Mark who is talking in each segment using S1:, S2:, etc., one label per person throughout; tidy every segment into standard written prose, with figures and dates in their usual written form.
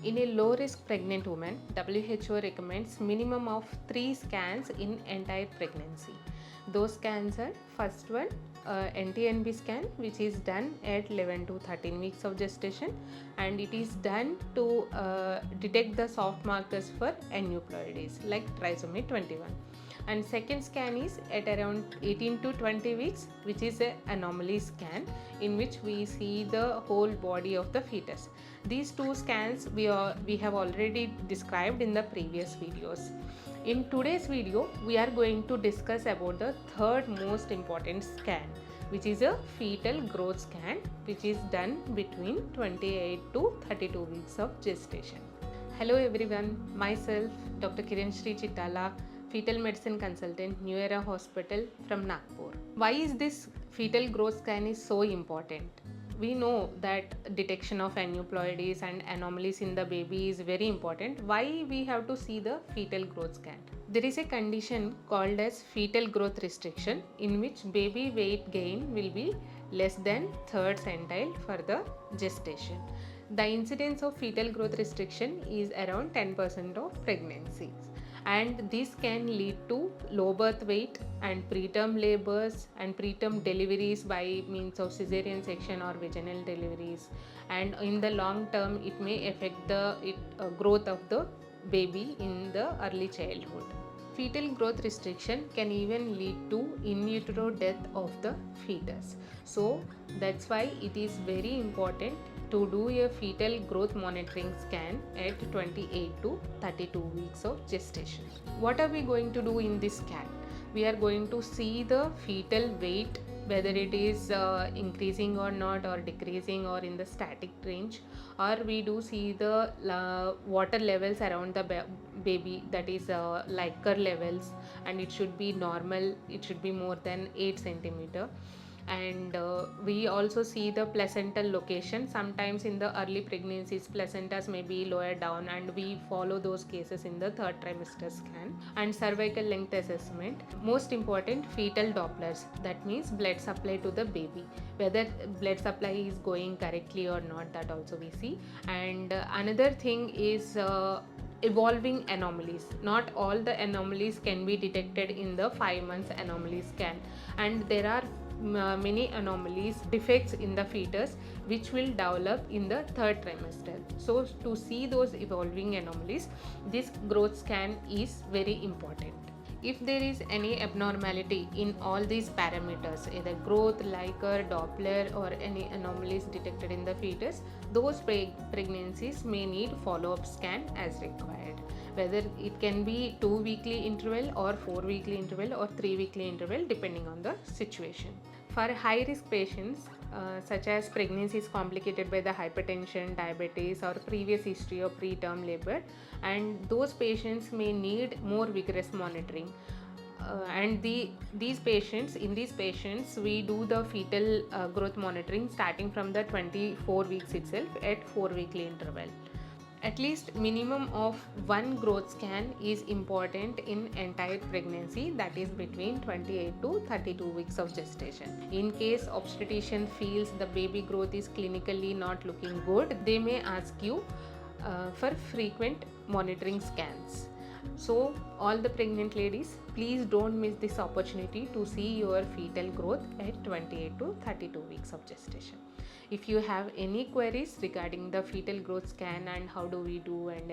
S1: In a low risk pregnant woman, WHO recommends minimum of 3 scans in entire pregnancy. Those scans are first one NTNB scan, which is done at 11 to 13 weeks of gestation, and it is done to detect the soft markers for aneuploidies like trisomy 21. And second scan is at around 18 to 20 weeks, which is an anomaly scan in which we see the whole body of the fetus. These two scans we have already described in the previous videos. In today's video, we are going to discuss about the third most important scan, which is a fetal growth scan, which is done between 28 to 32 weeks of gestation. Hello everyone, myself Dr. Kiran Sri Chittala, fetal medicine consultant, New Era Hospital from Nagpur. Why is this fetal growth scan is so important? We know that detection of aneuploidies and anomalies in the baby is very important. Why we have to see the fetal growth scan? There is a condition called as fetal growth restriction, in which baby weight gain will be less than third centile for the gestation. The incidence of fetal growth restriction is around 10% of pregnancies, and this can lead to low birth weight and preterm labors and preterm deliveries by means of cesarean section or vaginal deliveries, and in the long term it may affect the growth of the baby in the early childhood. Fetal growth restriction can even lead to in utero death of the fetus. So that's why it is very important to do a fetal growth monitoring scan at 28 to 32 weeks of gestation. What are we going to do in this scan? We are going to see the fetal weight, whether it is increasing or not, or decreasing, or in the static range, or we do see the water levels around the baby, that is Liker levels, and it should be normal, it should be more than 8 centimeter. And we also see the placental location. Sometimes in the early pregnancies placentas may be lower down, and we follow those cases in the third trimester scan. And cervical length assessment. Most important, fetal Dopplers, that means blood supply to the baby, whether blood supply is going correctly or not, that also we see. And another thing is evolving anomalies. Not all the anomalies can be detected in the 5 months anomaly scan, and there are many anomalies, defects in the fetus, which will develop in the third trimester. So to see those evolving anomalies, this growth scan is very important. If there is any abnormality in all these parameters, either growth, Liker, Doppler, or any anomalies detected in the fetus, those pregnancies may need follow-up scan as required. Whether it can be 2 weekly interval or 4 weekly interval or 3 weekly interval, depending on the situation. For high risk patients, such as pregnancies complicated by the hypertension, diabetes, or previous history of preterm labor, and those patients may need more vigorous monitoring. And in these patients we do the fetal growth monitoring starting from the 24 weeks itself at 4 weekly interval. At least minimum of 1 growth scan is important in entire pregnancy, that is between 28 to 32 weeks of gestation. In case obstetrician feels the baby growth is clinically not looking good, they may ask you for frequent monitoring scans. So all the pregnant ladies, please don't miss this opportunity to see your fetal growth at 28 to 32 weeks of gestation. If you have any queries regarding the fetal growth scan and how do we do and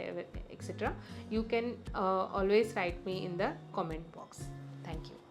S1: etc., you can always write me in the comment box. Thank you.